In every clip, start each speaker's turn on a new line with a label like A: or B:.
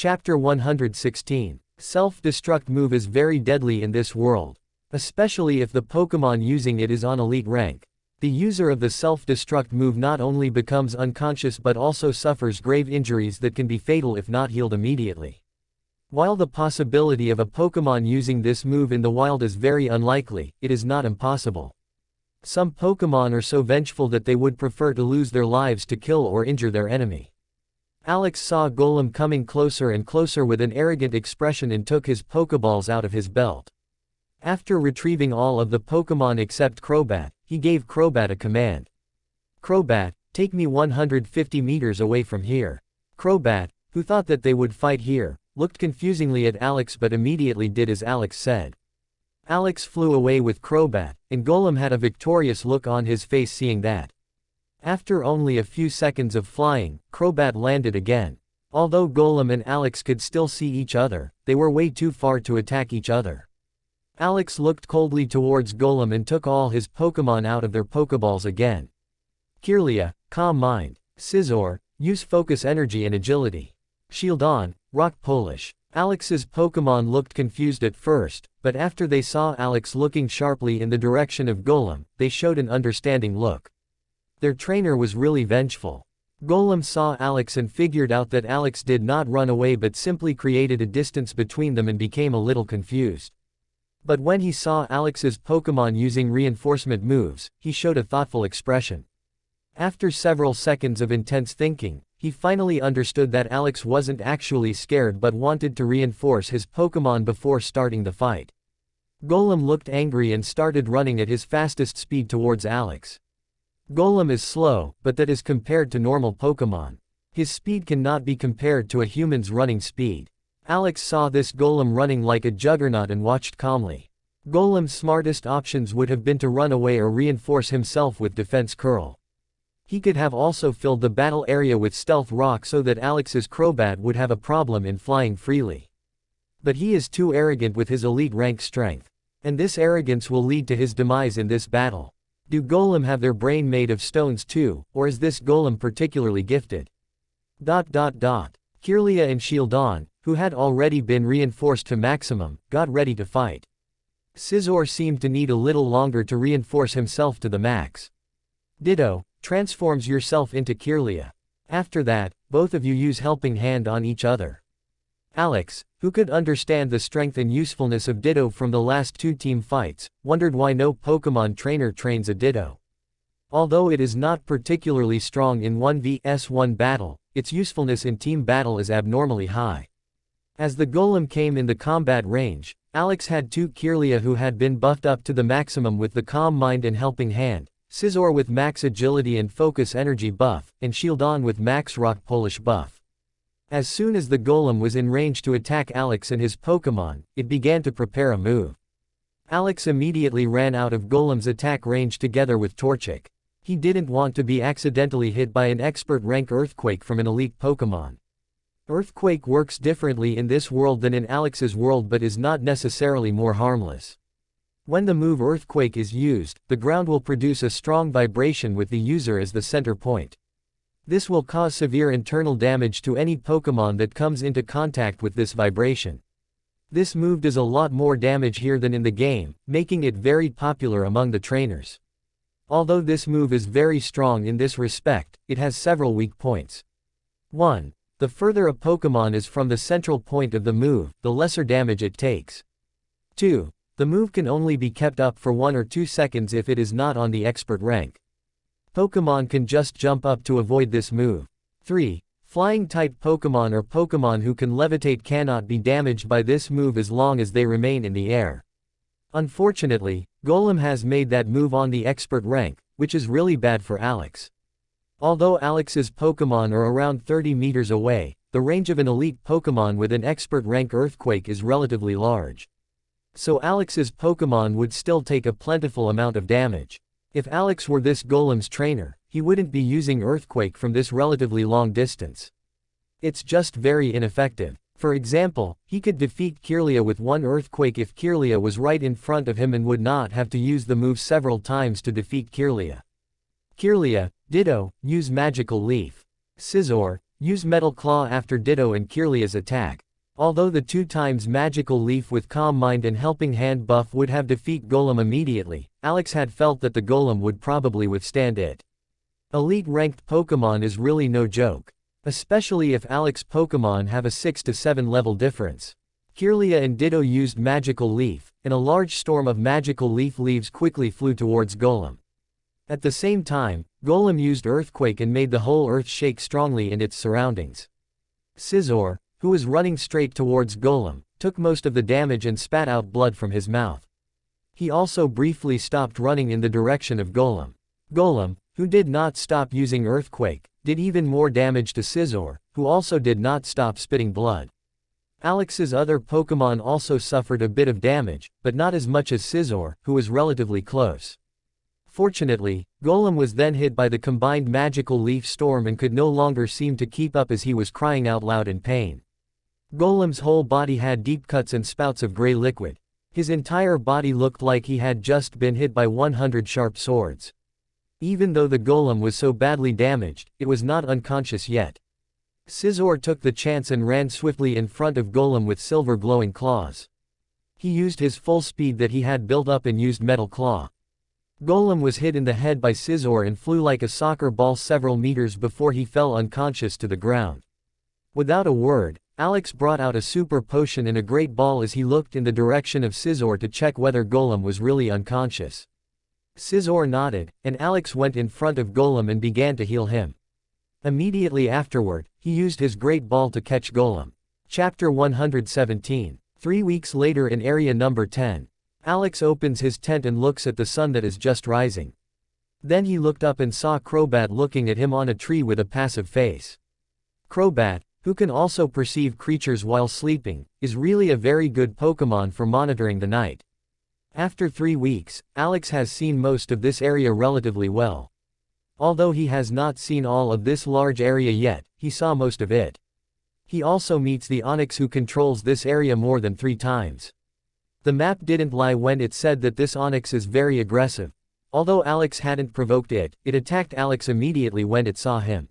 A: Chapter 116. Self-destruct move is very deadly in this world. Especially if the Pokémon using it is on elite rank. The user of the self-destruct move not only becomes unconscious but also suffers grave injuries that can be fatal if not healed immediately. While the possibility of a Pokémon using this move in the wild is very unlikely, it is not impossible. Some Pokémon are so vengeful that they would prefer to lose their lives to kill or injure their enemy. Alex saw Golem coming closer and closer with an arrogant expression and took his Pokeballs out of his belt. After retrieving all of the Pokémon except Crobat, he gave Crobat a command. Crobat, take me 150 meters away from here. Crobat, who thought that they would fight here, looked confusingly at Alex but immediately did as Alex said. Alex flew away with Crobat, and Golem had a victorious look on his face seeing that. After only a few seconds of flying, Crobat landed again. Although Golem and Alex could still see each other, they were way too far to attack each other. Alex looked coldly towards Golem and took all his Pokémon out of their Pokeballs again. Kirlia, calm mind. Scizor, use focus energy and agility. Shieldon, rock polish. Alex's Pokémon looked confused at first, but after they saw Alex looking sharply in the direction of Golem, they showed an understanding look. Their trainer was really vengeful. Golem saw Alex and figured out that Alex did not run away but simply created a distance between them and became a little confused. But when he saw Alex's Pokémon using reinforcement moves, he showed a thoughtful expression. After several seconds of intense thinking, he finally understood that Alex wasn't actually scared but wanted to reinforce his Pokémon before starting the fight. Golem looked angry and started running at his fastest speed towards Alex. Golem is slow, but that is compared to normal Pokémon. His speed cannot be compared to a human's running speed. Alex saw this Golem running like a juggernaut and watched calmly. Golem's smartest options would have been to run away or reinforce himself with Defense Curl. He could have also filled the battle area with Stealth Rock so that Alex's Crobat would have a problem in flying freely. But he is too arrogant with his elite rank strength. And this arrogance will lead to his demise in this battle. Do Golem have their brain made of stones too, or is this Golem particularly gifted? Kirlia and Shieldon, who had already been reinforced to maximum, got ready to fight. Scizor seemed to need a little longer to reinforce himself to the max. Ditto, transforms yourself into Kirlia. After that, both of you use Helping Hand on each other. Alex, who could understand the strength and usefulness of Ditto from the last two team fights, wondered why no Pokémon trainer trains a Ditto. Although it is not particularly strong in 1vs1 battle, its usefulness in team battle is abnormally high. As the Golem came in the combat range, Alex had two Kirlia who had been buffed up to the maximum with the Calm Mind and Helping Hand, Scizor with max agility and focus energy buff, and Shieldon with max rock polish buff. As soon as the Golem was in range to attack Alex and his Pokémon, it began to prepare a move. Alex immediately ran out of Golem's attack range together with Torchic. He didn't want to be accidentally hit by an expert rank Earthquake from an elite Pokémon. Earthquake works differently in this world than in Alex's world but is not necessarily more harmless. When the move Earthquake is used, the ground will produce a strong vibration with the user as the center point. This will cause severe internal damage to any Pokémon that comes into contact with this vibration. This move does a lot more damage here than in the game, making it very popular among the trainers. Although this move is very strong in this respect, it has several weak points. 1. The further a Pokémon is from the central point of the move, the lesser damage it takes. 2. The move can only be kept up for 1 or 2 seconds if it is not on the expert rank. Pokémon can just jump up to avoid this move. 3. Flying-type Pokémon or Pokémon who can levitate cannot be damaged by this move as long as they remain in the air. Unfortunately, Golem has made that move on the expert rank, which is really bad for Alex. Although Alex's Pokémon are around 30 meters away, the range of an elite Pokémon with an expert rank Earthquake is relatively large. So Alex's Pokémon would still take a plentiful amount of damage. If Alex were this Golem's trainer, he wouldn't be using Earthquake from this relatively long distance. It's just very ineffective. For example, he could defeat Kirlia with one Earthquake if Kirlia was right in front of him and would not have to use the move several times to defeat Kirlia. Kirlia, Ditto, use Magical Leaf. Scizor, Use Metal Claw after Ditto and Kirlia's attack. Although the 2x magical leaf with Calm Mind and Helping Hand buff would have defeat Golem immediately, Alex had felt that the Golem would probably withstand it. Elite ranked Pokemon is really no joke. Especially if Alex Pokemon have a 6 to 7 level difference. Kirlia and Ditto used Magical Leaf, and a large storm of Magical Leaf leaves quickly flew towards Golem. At the same time, Golem used Earthquake and made the whole earth shake strongly in its surroundings. Scizor, who was running straight towards Golem, took most of the damage and spat out blood from his mouth. He also briefly stopped running in the direction of Golem. Golem, who did not stop using Earthquake, did even more damage to Scizor, who also did not stop spitting blood. Alex's other Pokemon also suffered a bit of damage, but not as much as Scizor, who was relatively close. Fortunately, Golem was then hit by the combined Magical Leaf Storm and could no longer seem to keep up as he was crying out loud in pain. Golem's whole body had deep cuts and spouts of gray liquid. His entire body looked like he had just been hit by 100 sharp swords. Even though the Golem was so badly damaged, it was not unconscious yet. Scizor took the chance and ran swiftly in front of Golem with silver glowing claws. He used his full speed that he had built up and used Metal Claw. Golem was hit in the head by Scizor and flew like a soccer ball several meters before he fell unconscious to the ground. Without a word, Alex brought out a super potion and a great ball as he looked in the direction of Scizor to check whether Golem was really unconscious. Scizor nodded, and Alex went in front of Golem and began to heal him. Immediately afterward, he used his great ball to catch Golem. Chapter 117. 3 weeks later in area number 10. Alex opens his tent and looks at the sun that is just rising. Then he looked up and saw Crobat looking at him on a tree with a passive face. Crobat, who can also perceive creatures while sleeping, is really a very good Pokemon for monitoring the night. After 3 weeks, Alex has seen most of this area relatively well. Although he has not seen all of this large area yet, he saw most of it. He also meets the Onix who controls this area more than 3 times. The map didn't lie when it said that this Onix is very aggressive. Although Alex hadn't provoked it, it attacked Alex immediately when it saw him.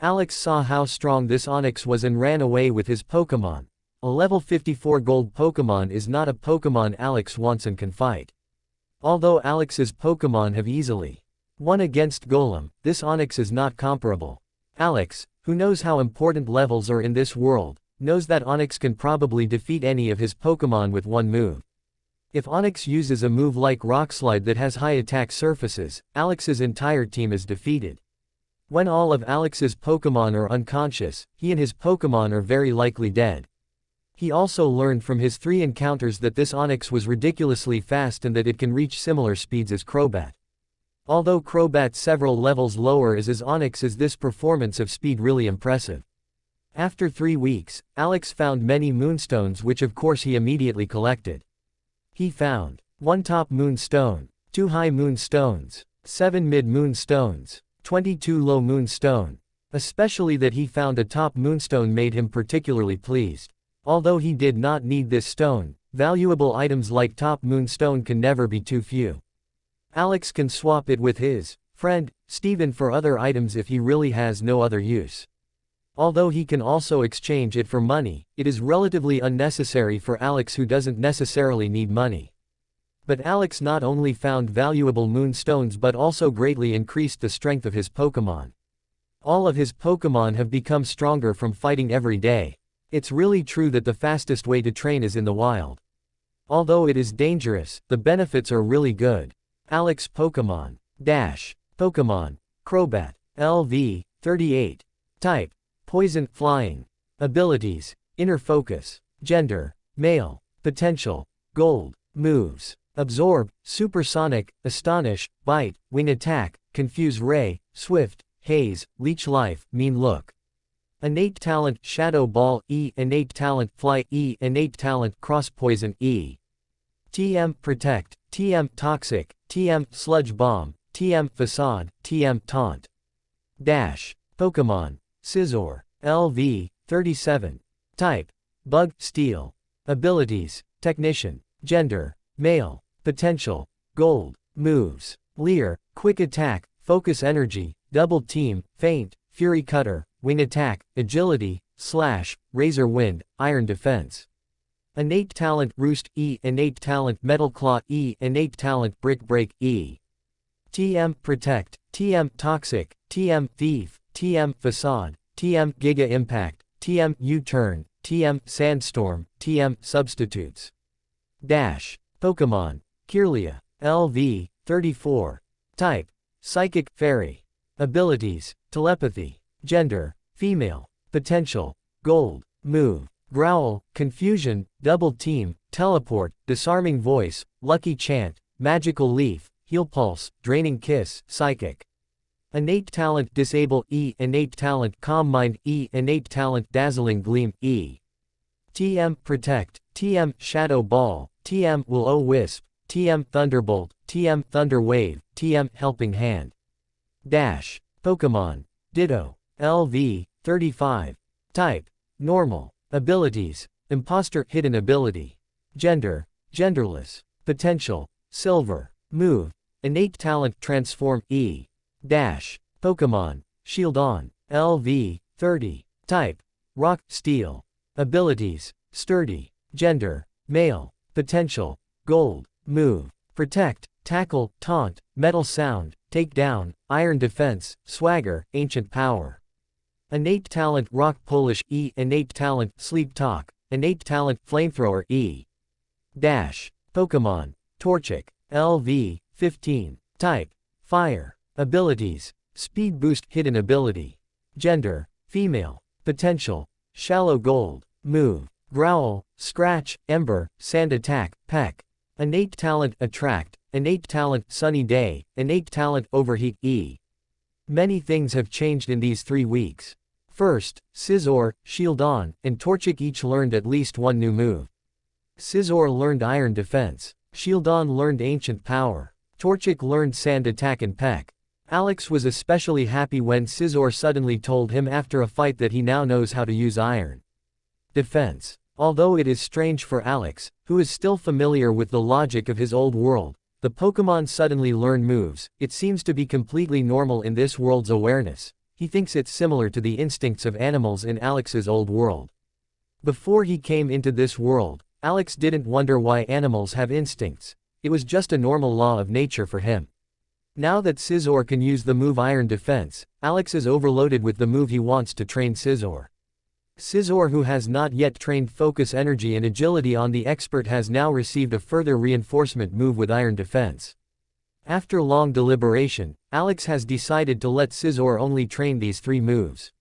A: Alex saw how strong this Onix was and ran away with his Pokemon. A level 54 gold Pokemon is not a Pokemon Alex wants and can fight. Although Alex's Pokemon have easily won against Golem, this Onix is not comparable. Alex, who knows how important levels are in this world, knows that Onix can probably defeat any of his Pokemon with one move. If Onix uses a move like Rock Slide that has high attack surfaces, Alex's entire team is defeated. When all of Alex's Pokemon are unconscious, he and his Pokemon are very likely dead. He also learned from his 3 encounters that this Onix was ridiculously fast and that it can reach similar speeds as Crobat. Although Crobat several levels lower as his Onix is this performance of speed really impressive. After 3 weeks, Alex found many moonstones which of course he immediately collected. He found 1 top moonstone, 2 high moonstones, 7 mid moonstones, 22 low moonstone. Especially that he found a top moonstone made him particularly pleased. Although he did not need this stone, valuable items like top moonstone can never be too few. Alex can swap it with his friend, Steven, for other items if he really has no other use. Although he can also exchange it for money, it is relatively unnecessary for Alex who doesn't necessarily need money. But Alex not only found valuable moonstones but also greatly increased the strength of his Pokemon. All of his Pokemon have become stronger from fighting every day. It's really true that the fastest way to train is in the wild. Although it is dangerous, the benefits are really good. Alex Pokemon. Dash. Pokemon. Crobat. LV. 38. Type. Poison. Flying. Abilities. Inner Focus. Gender. Male. Potential. Gold. Moves. Absorb. Supersonic. Astonish. Bite. Wing Attack. Confuse Ray. Swift. Haze. Leech Life. Mean Look. Innate Talent Shadow Ball E. Innate Talent Fly E. Innate Talent Cross Poison E. TM Protect, TM Toxic, TM Sludge Bomb, TM Facade, TM Taunt. Dash. Pokemon. Scizor. LV. 37. Type. Bug. Steel. Abilities. Technician. Gender. Male. Potential. Gold. Moves. Leer. Quick Attack, Focus Energy, Double Team, Feint, Fury Cutter, Wing Attack, Agility, Slash, Razor Wind, Iron Defense. Innate Talent Roost E, Innate Talent Metal Claw E, Innate Talent Brick Break E. TM Protect, TM Toxic, TM Thief, TM Facade, TM Giga Impact, TM U-Turn, TM Sandstorm, TM Substitutes. Dash. Pokemon. Kirlia. LV. 34. Type. Psychic, Fairy. Abilities. Telepathy. Gender. Female. Potential. Gold. Move. Growl, Confusion, Double Team, Teleport, Disarming Voice, Lucky Chant, Magical Leaf, Heal Pulse, Draining Kiss, Psychic. Innate Talent Disable E, Innate Talent Calm Mind E, Innate Talent Dazzling Gleam E. TM Protect, TM Shadow Ball, TM Will-O-Wisp, TM Thunderbolt, TM Thunder Wave, TM Helping Hand. Dash. Pokemon. Ditto. LV. 35. Type. Normal. Abilities. Imposter Hidden Ability. Gender. Genderless. Potential. Silver. Move. Innate Talent Transform E. Dash. Pokemon. Shieldon. LV. 30. Type. Rock, Steel. Abilities. Sturdy. Gender. Male. Potential. Gold. Move. Protect. Tackle. Taunt. Metal Sound. Take Down. Iron Defense. Swagger. Ancient Power. Innate Talent Rock Polish E, Innate Talent Sleep Talk, Innate Talent Flamethrower E. Dash. Pokemon. Torchic. LV. 15. Type. Fire. Abilities. Speed Boost Hidden Ability. Gender. Female. Potential. Shallow Gold. Move. Growl, Scratch, Ember, Sand Attack, Peck. Innate Talent Attract, Innate Talent Sunny Day, Innate Talent Overheat E. Many things have changed in these 3 weeks. First, Scizor, Shieldon, and Torchic each learned at least one new move. Scizor learned Iron Defense. Shieldon learned Ancient Power. Torchic learned Sand Attack and Peck. Alex was especially happy when Scizor suddenly told him after a fight that he now knows how to use Iron Defense. Although it is strange for Alex, who is still familiar with the logic of his old world, the Pokemon suddenly learn moves. It seems to be completely normal in this world's awareness. He thinks it's similar to the instincts of animals in Alex's old world. Before he came into this world, Alex didn't wonder why animals have instincts. It was just a normal law of nature for him. Now that Scizor can use the move Iron Defense, Alex is overloaded with the move he wants to train Scizor. Scizor, who has not yet trained Focus Energy and Agility on the expert, has now received a further reinforcement move with Iron Defense. After long deliberation, Alex has decided to let Scizor only train these 3 moves.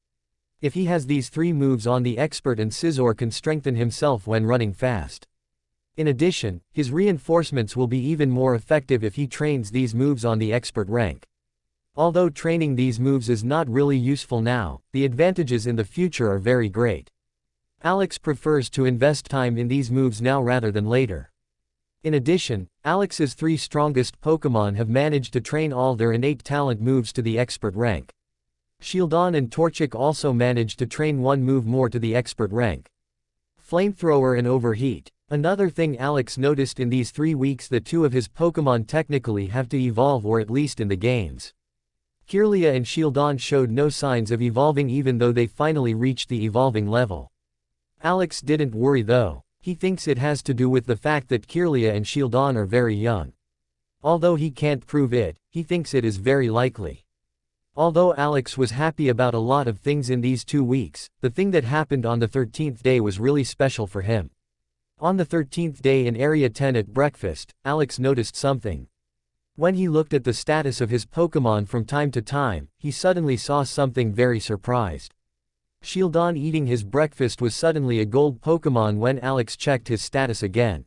A: If he has these 3 moves on the expert, and Scizor can strengthen himself when running fast. In addition, his reinforcements will be even more effective if he trains these moves on the expert rank. Although training these moves is not really useful now, the advantages in the future are very great. Alex prefers to invest time in these moves now rather than later. In addition, Alex's 3 strongest Pokemon have managed to train all their innate talent moves to the expert rank. Shieldon and Torchic also managed to train 1 move more to the expert rank. Flamethrower and Overheat. Another thing Alex noticed in these 3 weeks, that 2 of his Pokemon technically have to evolve, or at least in the games. Kirlia and Shieldon showed no signs of evolving even though they finally reached the evolving level. Alex didn't worry though. He thinks it has to do with the fact that Kirlia and Shieldon are very young. Although he can't prove it, he thinks it is very likely. Although Alex was happy about a lot of things in these 2 weeks, the thing that happened on the 13th day was really special for him. On the 13th day in Area 10 at breakfast, Alex noticed something. When he looked at the status of his Pokemon from time to time, he suddenly saw something very surprised. Shieldon eating his breakfast was suddenly a gold Pokemon when Alex checked his status again.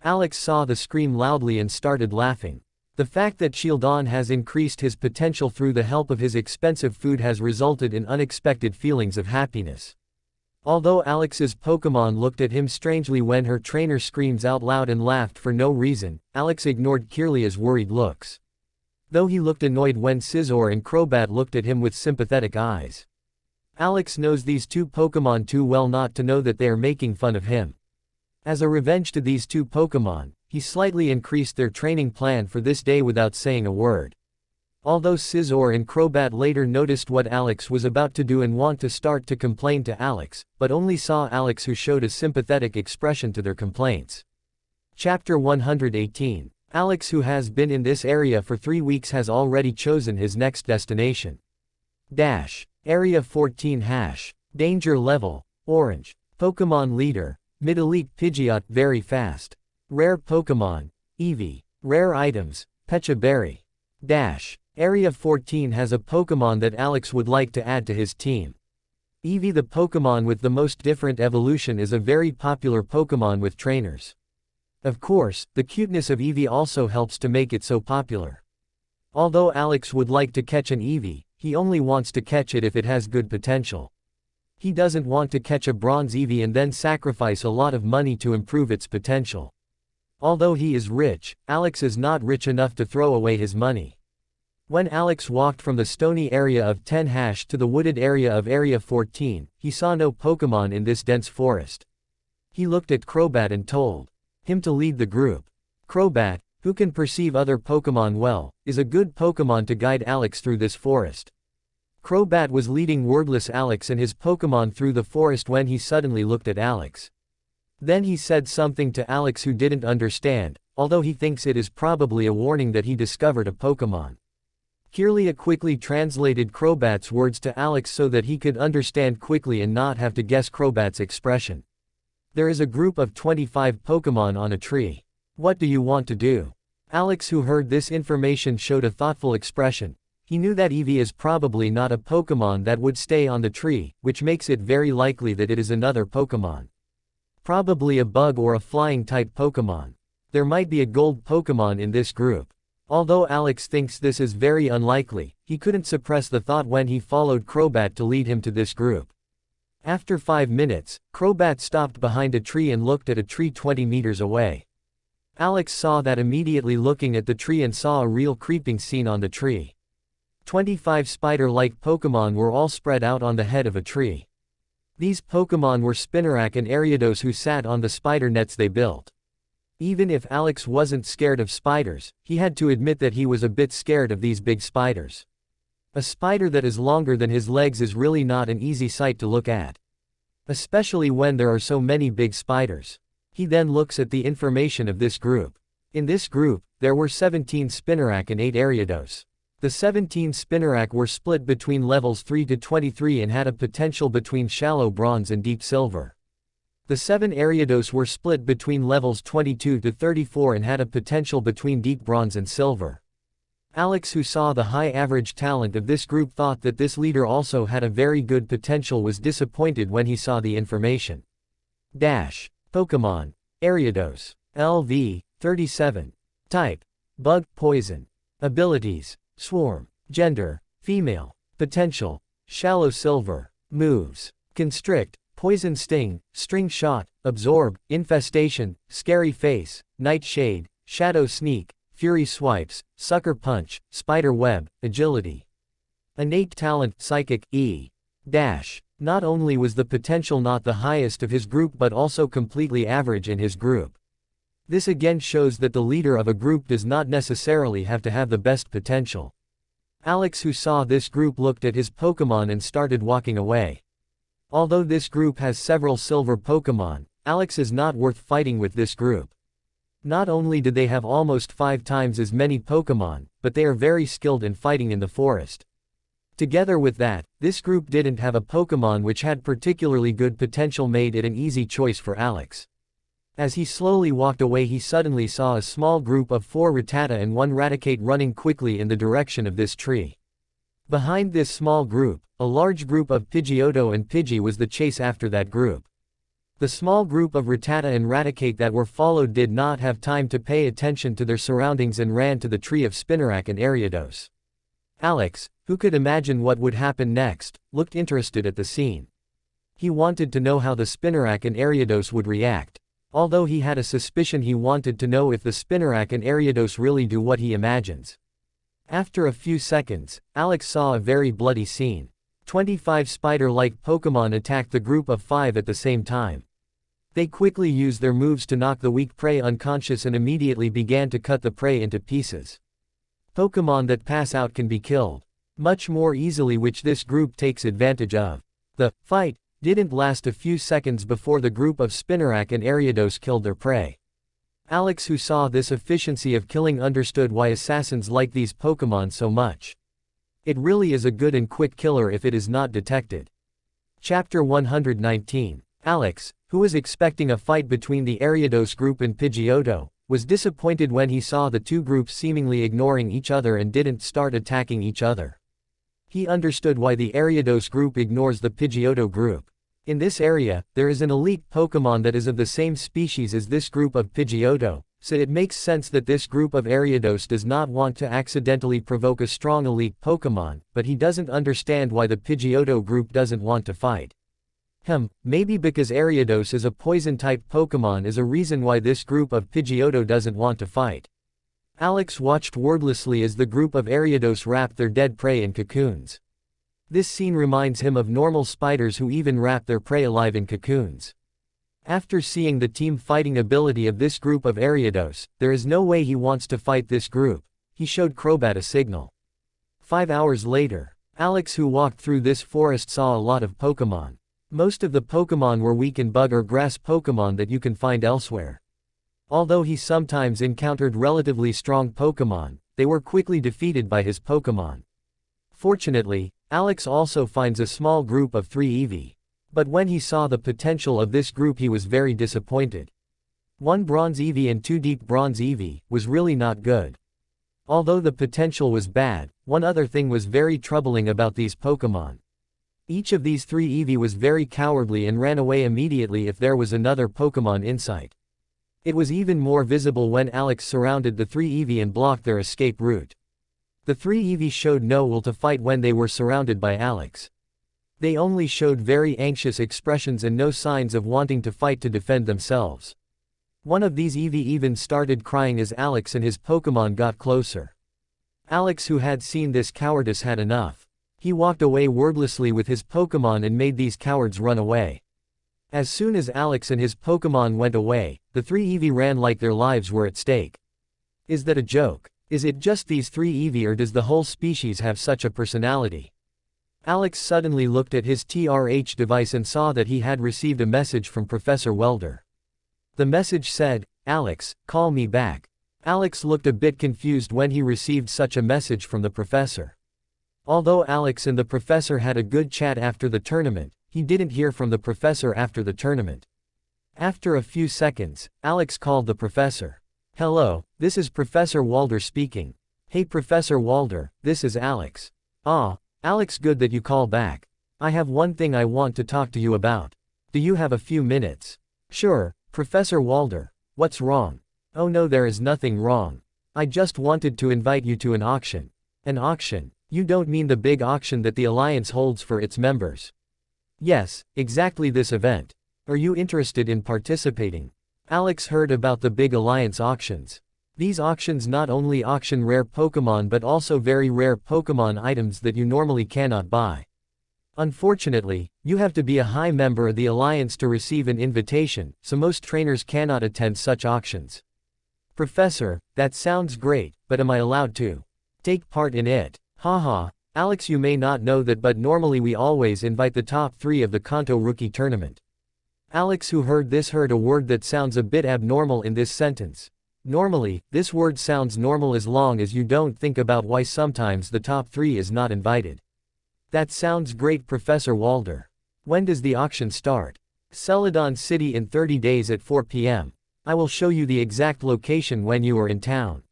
A: Alex saw the scream loudly and started laughing. The fact that Shieldon has increased his potential through the help of his expensive food has resulted in unexpected feelings of happiness. Although Alex's Pokemon looked at him strangely when her trainer screams out loud and laughed for no reason, Alex ignored Kirlia's worried looks. Though he looked annoyed when Scizor and Crobat looked at him with sympathetic eyes. Alex knows these 2 Pokemon too well not to know that they are making fun of him. As a revenge to these 2 Pokemon, he slightly increased their training plan for this day without saying a word. Although Scizor and Crobat later noticed what Alex was about to do and want to start to complain to Alex, but only saw Alex who showed a sympathetic expression to their complaints. Chapter 118. Alex, who has been in this area for 3 weeks, has already chosen his next destination. Area 14 Danger level, Orange. Pokémon Leader, Mid-Elite Pidgeot, very fast. Rare Pokémon, Eevee. Rare items, Pecha Berry. Area 14 has a Pokémon that Alex would like to add to his team. Eevee, the Pokémon with the most different evolution, is a very popular Pokémon with trainers. Of course, the cuteness of Eevee also helps to make it so popular. Although Alex would like to catch an Eevee, he only wants to catch it if it has good potential. He doesn't want to catch a bronze Eevee and then sacrifice a lot of money to improve its potential. Although he is rich, Alex is not rich enough to throw away his money. When Alex walked from the stony area of 10 to the wooded area of Area 14, he saw no Pokémon in this dense forest. He looked at Crobat and told him to lead the group. Crobat, who can perceive other Pokémon well, is a good Pokémon to guide Alex through this forest. Crobat was leading wordless Alex and his Pokémon through the forest when he suddenly looked at Alex. Then he said something to Alex who didn't understand, although he thinks it is probably a warning that he discovered a Pokémon. Kirlia quickly translated Crobat's words to Alex so that he could understand quickly and not have to guess Crobat's expression. There is a group of 25 Pokémon on a tree. What do you want to do? Alex, who heard this information, showed a thoughtful expression. He knew that Eevee is probably not a Pokémon that would stay on the tree, which makes it very likely that it is another Pokémon. Probably a bug or a flying type Pokémon. There might be a gold Pokémon in this group. Although Alex thinks this is very unlikely, he couldn't suppress the thought when he followed Crobat to lead him to this group. After 5 minutes, Crobat stopped behind a tree and looked at a tree 20 meters away. Alex saw that immediately, looking at the tree, and saw a real creeping scene on the tree. 25 spider-like Pokémon were all spread out on the head of a tree. These Pokémon were Spinarak and Ariados, who sat on the spider nets they built. Even if Alex wasn't scared of spiders, he had to admit that he was a bit scared of these big spiders. A spider that is longer than his legs is really not an easy sight to look at. Especially when there are so many big spiders. He then looks at the information of this group. In this group, there were 17 Spinarak and 8 Ariados. The 17 Spinarak were split between levels 3 to 23 and had a potential between shallow bronze and deep silver. The 7 Ariados were split between levels 22 to 34 and had a potential between deep bronze and silver. Alex, who saw the high average talent of this group, thought that this leader also had a very good potential, was disappointed when he saw the information. Pokémon. Ariados. LV. 37. Type. Bug, Poison. Abilities. Swarm. Gender. Female. Potential. Shallow Silver. Moves. Constrict. Poison Sting, String Shot, Absorb, Infestation, Scary Face, Nightshade, Shadow Sneak, Fury Swipes, Sucker Punch, Spider Web, Agility. Innate Talent, Psychic, E. Not only was the potential not the highest of his group but also completely average in his group. This again shows that the leader of a group does not necessarily have to have the best potential. Alex, who saw this group, looked at his Pokémon and started walking away. Although this group has several silver Pokémon, Alex is not worth fighting with this group. Not only did they have almost 5 times as many Pokémon, but they are very skilled in fighting in the forest. Together with that, this group didn't have a Pokémon which had particularly good potential, made it an easy choice for Alex. As he slowly walked away, he suddenly saw a small group of 4 Rattata and 1 Raticate running quickly in the direction of this tree. Behind this small group, a large group of Pidgeotto and Pidgey was the chase after that group. The small group of Rattata and Raticate that were followed did not have time to pay attention to their surroundings and ran to the tree of Spinarak and Ariados. Alex, who could imagine what would happen next, looked interested at the scene. He wanted to know how the Spinarak and Ariados would react. Although he had a suspicion, he wanted to know if the Spinarak and Ariados really do what he imagines. After a few seconds, Alex saw a very bloody scene. 25 spider-like Pokémon attacked the group of 5 at the same time. They quickly used their moves to knock the weak prey unconscious and immediately began to cut the prey into pieces. Pokémon that pass out can be killed much more easily, which this group takes advantage of. The fight didn't last a few seconds before the group of Spinarak and Ariados killed their prey. Alex, who saw this efficiency of killing, understood why assassins like these Pokémon so much. It really is a good and quick killer if it is not detected. Chapter 119. Alex, who was expecting a fight between the Ariados group and Pidgeotto, was disappointed when he saw the two groups seemingly ignoring each other and didn't start attacking each other. He understood why the Ariados group ignores the Pidgeotto group. In this area, there is an elite Pokémon that is of the same species as this group of Pidgeotto, so it makes sense that this group of Ariados does not want to accidentally provoke a strong elite Pokémon, but he doesn't understand why the Pidgeotto group doesn't want to fight. Maybe because Ariados is a poison-type Pokémon is a reason why this group of Pidgeotto doesn't want to fight. Alex watched wordlessly as the group of Ariados wrapped their dead prey in cocoons. This scene reminds him of normal spiders who even wrap their prey alive in cocoons. After seeing the team fighting ability of this group of Ariados, there is no way he wants to fight this group. He showed Crobat a signal. 5 hours later, Alex, who walked through this forest, saw a lot of Pokémon. Most of the Pokémon were weak and bug or grass Pokémon that you can find elsewhere. Although he sometimes encountered relatively strong Pokémon, they were quickly defeated by his Pokémon. Fortunately, Alex also finds a small group of 3 Eevee. But when he saw the potential of this group, he was very disappointed. 1 Bronze Eevee and 2 Deep Bronze Eevee was really not good. Although the potential was bad, one other thing was very troubling about these Pokémon. Each of these 3 Eevee was very cowardly and ran away immediately if there was another Pokémon in sight. It was even more visible when Alex surrounded the 3 Eevee and blocked their escape route. The 3 Eevee showed no will to fight when they were surrounded by Alex. They only showed very anxious expressions and no signs of wanting to fight to defend themselves. One of these Eevee even started crying as Alex and his Pokémon got closer. Alex, who had seen this cowardice, had enough. He walked away wordlessly with his Pokémon and made these cowards run away. As soon as Alex and his Pokémon went away, the 3 Eevee ran like their lives were at stake. Is that a joke? Is it just these 3 Eevee, or does the whole species have such a personality? Alex suddenly looked at his TRH device and saw that he had received a message from Professor Welder. The message said, "Alex, call me back." Alex looked a bit confused when he received such a message from the professor. Although Alex and the professor had a good chat after the tournament, he didn't hear from the professor after the tournament. After a few seconds, Alex called the professor. "Hello, this is Professor Walder speaking." "Hey Professor Walder, this is Alex." "Ah, Alex, good that you call back. I have one thing I want to talk to you about. Do you have a few minutes?" "Sure, Professor Walder. What's wrong?" "Oh no, there is nothing wrong. I just wanted to invite you to an auction." "An auction? You don't mean the big auction that the Alliance holds for its members?" "Yes, exactly this event. Are you interested in participating?" Alex heard about the big Alliance auctions. These auctions not only auction rare Pokémon but also very rare Pokémon items that you normally cannot buy. Unfortunately, you have to be a high member of the Alliance to receive an invitation, so most trainers cannot attend such auctions. "Professor, that sounds great, but am I allowed to take part in it?" "Haha, Alex, you may not know that, but normally we always invite the top 3 of the Kanto Rookie Tournament." Alex, who heard this, heard a word that sounds a bit abnormal in this sentence. Normally, this word sounds normal as long as you don't think about why sometimes the top 3 is not invited. "That sounds great, Professor Walder. When does the auction start?" "Celadon City in 30 days at 4 p.m. I will show you the exact location when you are in town."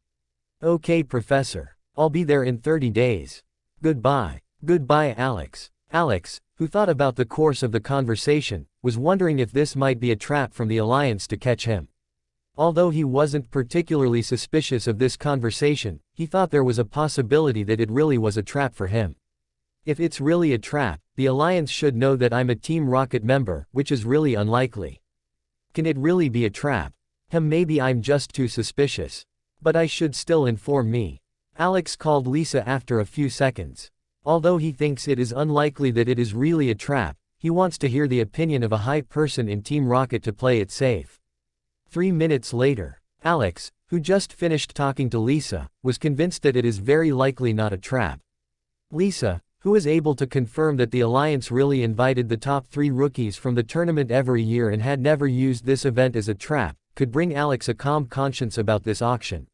A: "Okay, Professor. I'll be there in 30 days. Goodbye." "Goodbye, Alex." Alex, who thought about the course of the conversation, was wondering if this might be a trap from the Alliance to catch him. Although he wasn't particularly suspicious of this conversation, he thought there was a possibility that it really was a trap for him. If it's really a trap, the Alliance should know that I'm a Team Rocket member, which is really unlikely. Can it really be a trap? Maybe I'm just too suspicious. But I should still inform me. Alex called Lisa after a few seconds. Although he thinks it is unlikely that it is really a trap, he wants to hear the opinion of a high person in Team Rocket to play it safe. 3 minutes later, Alex, who just finished talking to Lisa, was convinced that it is very likely not a trap. Lisa, who was able to confirm that the Alliance really invited the top 3 rookies from the tournament every year and had never used this event as a trap, could bring Alex a calm conscience about this auction.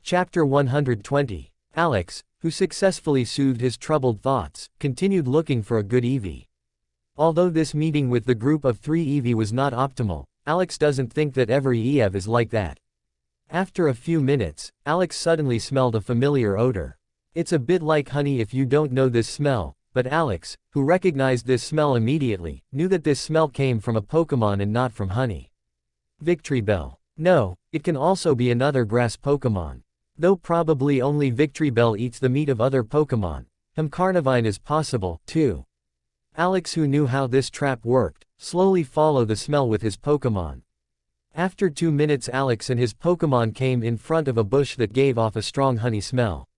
A: Chapter 120. Alex, who successfully soothed his troubled thoughts, continued looking for a good Eevee. Although this meeting with the group of 3 Eevee was not optimal, Alex doesn't think that every EV is like that. After a few minutes, Alex suddenly smelled a familiar odor. It's a bit like honey if you don't know this smell, but Alex, who recognized this smell immediately, knew that this smell came from a Pokémon and not from honey. Victreebel. No, it can also be another grass Pokémon. Though probably only Victreebel eats the meat of other Pokémon. Carnivine is possible, too. Alex, who knew how this trap worked, slowly followed the smell with his Pokémon. After 2 minutes, Alex and his Pokémon came in front of a bush that gave off a strong honey smell.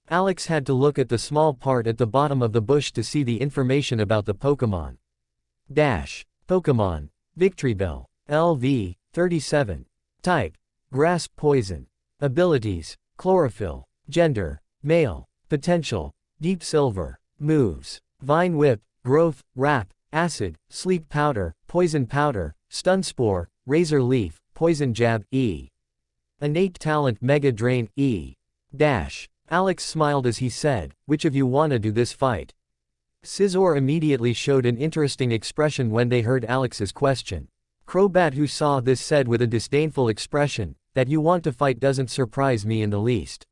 A: Alex had to look at the small part at the bottom of the bush to see the information about the Pokémon. Pokémon. Victreebel. LV. 37. Type. Grass, poison. Abilities. Chlorophyll. Gender. Male. Potential. Deep silver. Moves. Vine whip. Growth. Wrap. Acid. Sleep powder. Poison powder. Stun spore. Razor leaf. Poison jab. E. Innate talent. Mega drain. E. Alex smiled as he said, "Which of you wanna do this fight?" Scizor immediately showed an interesting expression when they heard Alex's question. Crobat, who saw this, said with a disdainful expression, "That you want to fight doesn't surprise me in the least.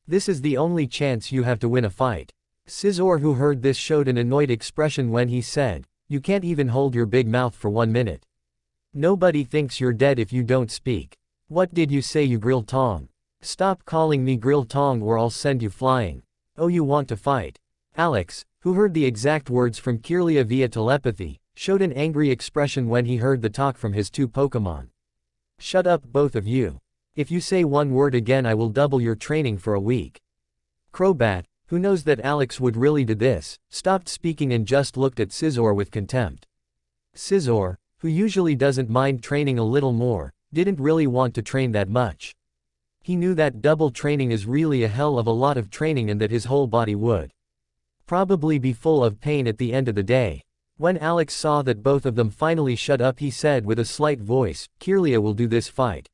A: This is the only chance you have to win a fight." Scizor, who heard this, showed an annoyed expression when he said, "You can't even hold your big mouth for 1 minute. Nobody thinks you're dead if you don't speak. What did you say, you grill tong? Stop calling me grill tong or I'll send you flying. Oh, you want to fight?" Alex, who heard the exact words from Kirlia via telepathy, showed an angry expression when he heard the talk from his 2 Pokémon. "Shut up, both of you. If you say 1 word again, I will double your training for a week." Crobat, who knows that Alex would really do this, stopped speaking and just looked at Scizor with contempt. Scizor, who usually doesn't mind training a little more, didn't really want to train that much. He knew that double training is really a hell of a lot of training and that his whole body would probably be full of pain at the end of the day. When Alex saw that both of them finally shut up, he said with a slight voice, "Kirlia will do this fight."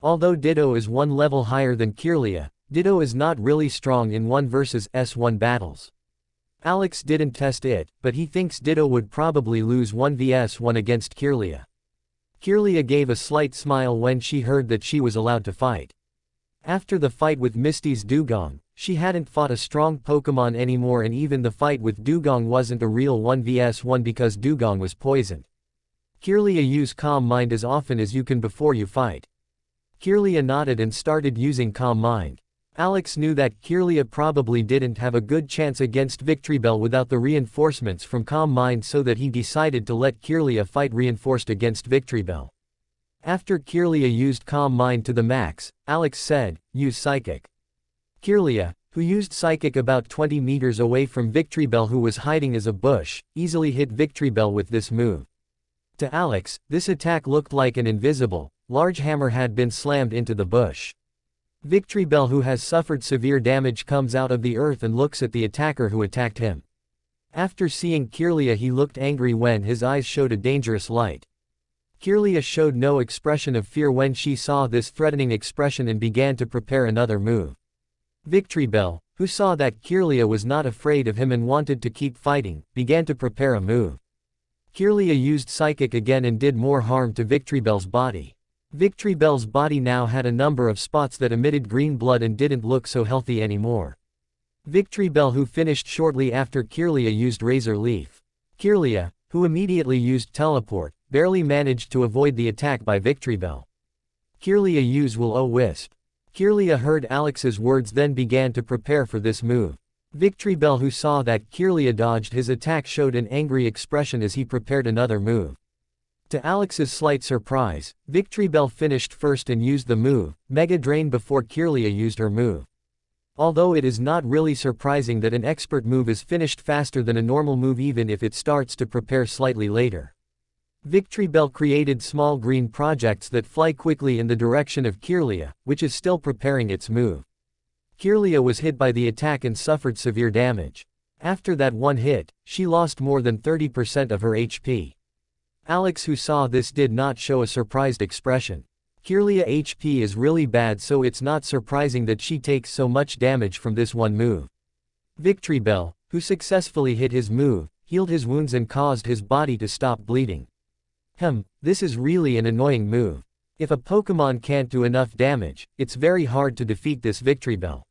A: Although Ditto is 1 level higher than Kirlia, Ditto is not really strong in 1 vs S1 battles. Alex didn't test it, but he thinks Ditto would probably lose 1 vs 1 against Kirlia. Kirlia gave a slight smile when she heard that she was allowed to fight. After the fight with Misty's Dugong, she hadn't fought a strong Pokémon anymore, and even the fight with Dugong wasn't a real 1 vs 1 because Dugong was poisoned. Kirlia, use Calm Mind as often as you can before you fight. Kirlia nodded and started using Calm Mind. Alex knew that Kirlia probably didn't have a good chance against Victreebel without the reinforcements from Calm Mind, so that he decided to let Kirlia fight reinforced against Victreebel. After Kirlia used Calm Mind to the max, Alex said, "Use Psychic." Kirlia, who used Psychic about 20 meters away from Victreebel, who was hiding as a bush, easily hit Victreebel with this move. To Alex, this attack looked like an invisible, large hammer had been slammed into the bush. Victreebel, who has suffered severe damage, comes out of the earth and looks at the attacker who attacked him. After seeing Kirlia, he looked angry when his eyes showed a dangerous light. Kirlia showed no expression of fear when she saw this threatening expression and began to prepare another move. Victreebel, who saw that Kirlia was not afraid of him and wanted to keep fighting, began to prepare a move. Kirlia used Psychic again and did more harm to Victreebel's body. Victreebel's body now had a number of spots that emitted green blood and didn't look so healthy anymore. Victreebel, who finished shortly after Kirlia used Razor Leaf. Kirlia, who immediately used Teleport, barely managed to avoid the attack by Victreebel. Kirlia used Will-O-Wisp. Kirlia heard Alex's words, then began to prepare for this move. Victreebel, who saw that Kirlia dodged his attack, showed an angry expression as he prepared another move. To Alex's slight surprise, Victreebel finished first and used the move Mega Drain before Kirlia used her move. Although it is not really surprising that an expert move is finished faster than a normal move, even if it starts to prepare slightly later. Victreebel created small green projects that fly quickly in the direction of Kirlia, which is still preparing its move. Kirlia was hit by the attack and suffered severe damage. After that one hit, she lost more than 30% of her HP. Alex, who saw this, did not show a surprised expression. Kirlia HP is really bad, so it's not surprising that she takes so much damage from this one move. Victreebel, who successfully hit his move, healed his wounds and caused his body to stop bleeding. This is really an annoying move. If a Pokemon can't do enough damage, it's very hard to defeat this Victreebel.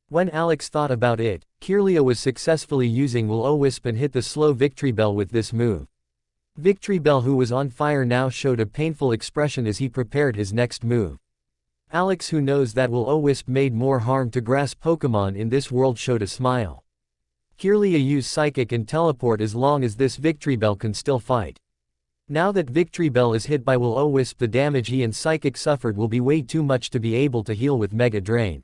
A: When Alex thought about it, Kirlia was successfully using Will-O-Wisp and hit the slow Victreebel with this move. Victreebel, who was on fire, now showed a painful expression as he prepared his next move. Alex, who knows that Will-O-Wisp made more harm to grass Pokemon in this world, showed a smile. Kirlia used Psychic and Teleport as long as this Victreebel can still fight. Now that Victreebel is hit by Will-O-Wisp, the damage he and Psychic suffered will be way too much to be able to heal with Mega Drain.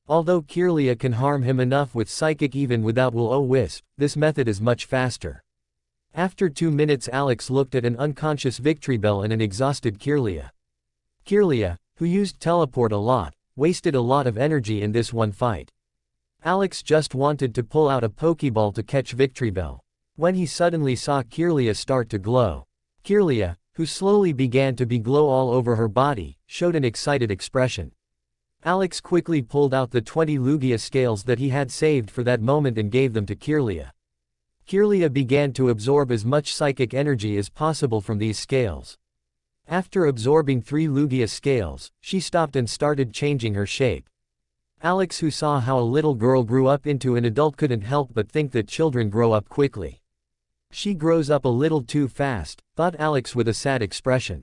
A: Although Kirlia can harm him enough with Psychic even without Will-O-Wisp, this method is much faster. After 2 minutes, Alex looked at an unconscious Victreebel and an exhausted Kirlia. Kirlia, who used Teleport a lot, wasted a lot of energy in this one fight. Alex just wanted to pull out a Pokeball to catch Victreebel, when he suddenly saw Kirlia start to glow. Kirlia, who slowly began to be glow all over her body, showed an excited expression. Alex quickly pulled out the 20 Lugia scales that he had saved for that moment and gave them to Kirlia. Kirlia began to absorb as much psychic energy as possible from these scales. After absorbing 3 Lugia scales, she stopped and started changing her shape. Alex, who saw how a little girl grew up into an adult, couldn't help but think that children grow up quickly. She grows up a little too fast, thought Alex with a sad expression.